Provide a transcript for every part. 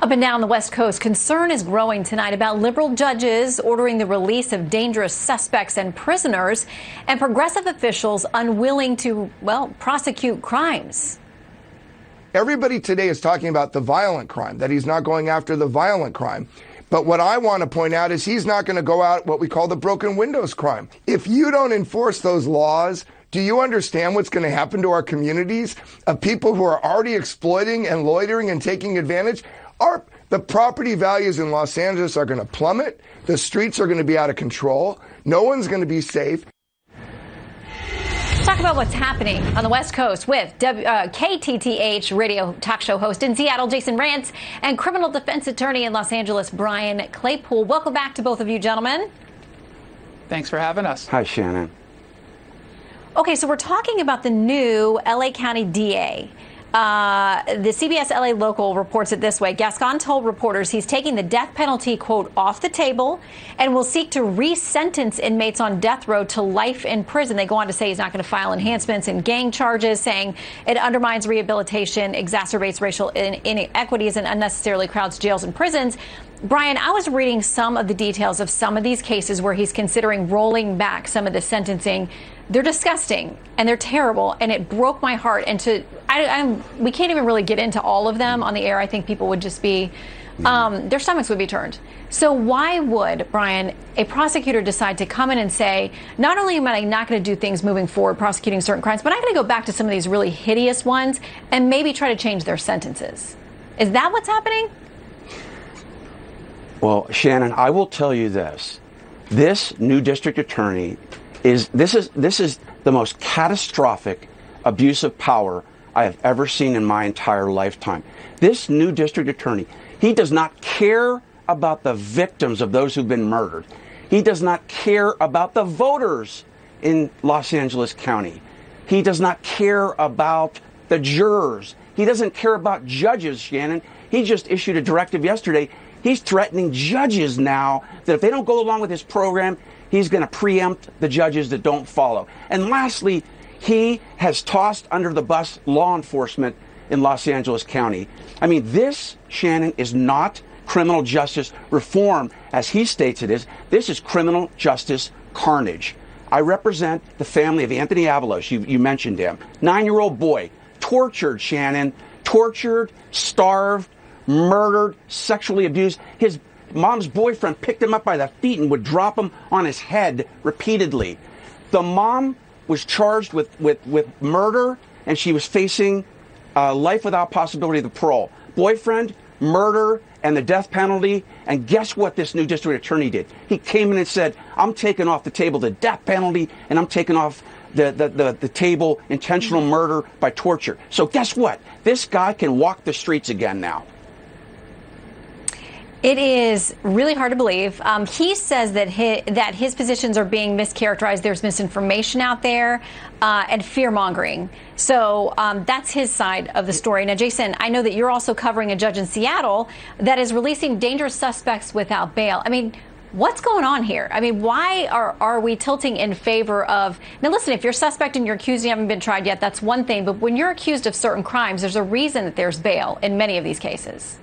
Up and down the West Coast, concern is growing tonight about liberal judges ordering the release of dangerous suspects and prisoners, and progressive officials unwilling to, well, prosecute crimes. Everybody today is talking about the violent crime, that he's not going after the violent crime. But what I want to point out is he's not going to go out what we call the broken windows crime. If you don't enforce those laws, do you understand what's going to happen to our communities of people who are already exploiting and loitering and taking advantage? The property values in Los Angeles are going to plummet. The streets are going to be out of control. No one's going to be safe. Let's talk about what's happening on the West Coast with KTTH radio talk show host in Seattle, Jason Rantz, and criminal defense attorney in Los Angeles, Brian Claypool. Welcome back to both of you, gentlemen. Thanks for having us. Hi, Shannon. Okay, so we're talking about the new LA County DA. The CBS LA Local reports it this way. Gascon told reporters he's taking the death penalty, quote, off the table and will seek to re-sentence inmates on death row to life in prison. They go on to say he's not going to file enhancements in gang charges, saying it undermines rehabilitation, exacerbates racial inequities, and unnecessarily crowds jails and prisons. Brian, I was reading some of the details of some of these cases where he's considering rolling back some of the sentencing. They're disgusting and they're terrible, and it broke my heart. And we can't even really get into all of them on the air. I think people would just be, their stomachs would be turned. So why would, Brian, a prosecutor decide to come in and say, not only am I not going to do things moving forward, prosecuting certain crimes, but I'm going to go back to some of these really hideous ones and maybe try to change their sentences? Is that what's happening? Well, Shannon, I will tell you this. This new district attorney this is the most catastrophic abuse of power I have ever seen in my entire lifetime. This new district attorney, he does not care about the victims of those who've been murdered. He does not care about the voters in Los Angeles County. He does not care about the jurors. He doesn't care about judges, Shannon. He just issued a directive yesterday. He's threatening judges now that if they don't go along with his program, he's going to preempt the judges that don't follow. And lastly, he has tossed under the bus law enforcement in Los Angeles County. I mean, this, Shannon, is not criminal justice reform, as he states it is. This is criminal justice carnage. I represent the family of Anthony Avalos. You mentioned him. 9-year-old boy, tortured, Shannon, tortured, starved, murdered, sexually abused. His mom's boyfriend picked him up by the feet and would drop him on his head repeatedly. The mom was charged with murder, and she was facing life without possibility of parole. Boyfriend, murder, and the death penalty. And guess what this new district attorney did? He came in and said, I'm taking off the table the death penalty, and I'm taking off the table intentional murder by torture. So guess what? This guy can walk the streets again now. It is really hard to believe. He says that his positions are being mischaracterized. There's misinformation out there and fear-mongering. So that's his side of the story. Now, Jason, I know that you're also covering a judge in Seattle that is releasing dangerous suspects without bail. I mean, what's going on here? I mean, why are we tilting in favor of... Now, listen, if you're suspect and you're accused and you haven't been tried yet, that's one thing. But when you're accused of certain crimes, there's a reason that there's bail in many of these cases.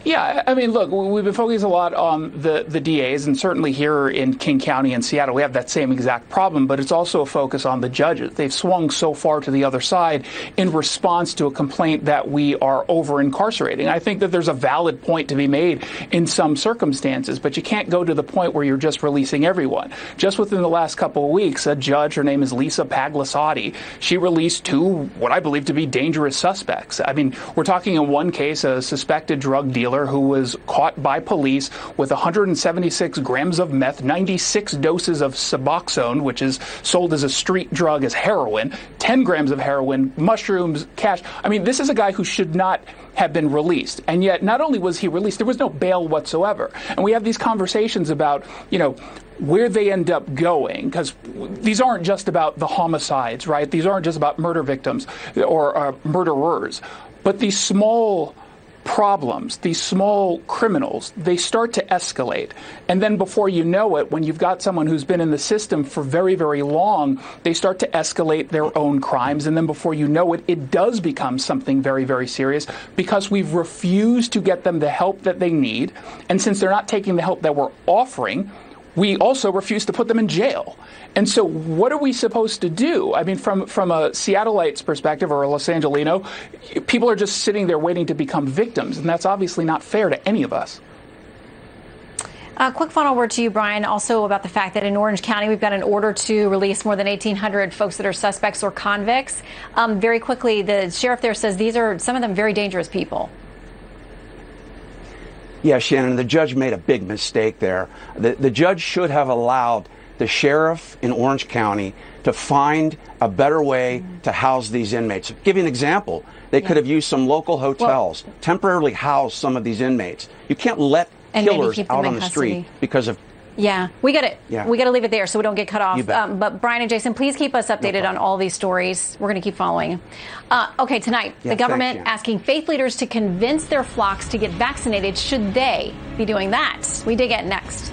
Yeah, I mean, look, we've been focusing a lot on the DAs, and certainly here in King County and Seattle, we have that same exact problem, but it's also a focus on the judges. They've swung so far to the other side in response to a complaint that we are over-incarcerating. I think that there's a valid point to be made in some circumstances, but you can't go to the point where you're just releasing everyone. Just within the last couple of weeks, a judge, her name is Lisa Paglasati, she released 2 what I believe to be dangerous suspects. I mean, we're talking in one case, a suspected drug dealer who was caught by police with 176 grams of meth, 96 doses of Suboxone, which is sold as a street drug as heroin, 10 grams of heroin, mushrooms, cash. I mean, this is a guy who should not have been released. And yet, not only was he released, there was no bail whatsoever. And we have these conversations about, where they end up going, because these aren't just about the homicides, right? These aren't just about murder victims or murderers, but these small problems, these small criminals, they start to escalate. And then before you know it, when you've got someone who's been in the system for very, very long, they start to escalate their own crimes. And then before you know it, it does become something very, very serious because we've refused to get them the help that they need. And since they're not taking the help that we're offering, we also refuse to put them in jail. And so what are we supposed to do? I mean, from a Seattleite's perspective or a Los Angelino, people are just sitting there waiting to become victims. And that's obviously not fair to any of us. Quick final word to you, Brian, also about the fact that in Orange County, we've got an order to release more than 1,800 folks that are suspects or convicts. Very quickly, the sheriff there says these are some of them very dangerous people. Yeah, Shannon, the judge made a big mistake there. The judge should have allowed the sheriff in Orange County to find a better way to house these inmates. Give you an example. They could have used some local hotels, temporarily house some of these inmates. You can't let killers out on the street because of... Yeah, we got to leave it there so we don't get cut off. But Brian and Jason, please keep us updated on all these stories. We're going to keep following. Okay, tonight, the government asking faith leaders to convince their flocks to get vaccinated. Should they be doing that? We dig in next.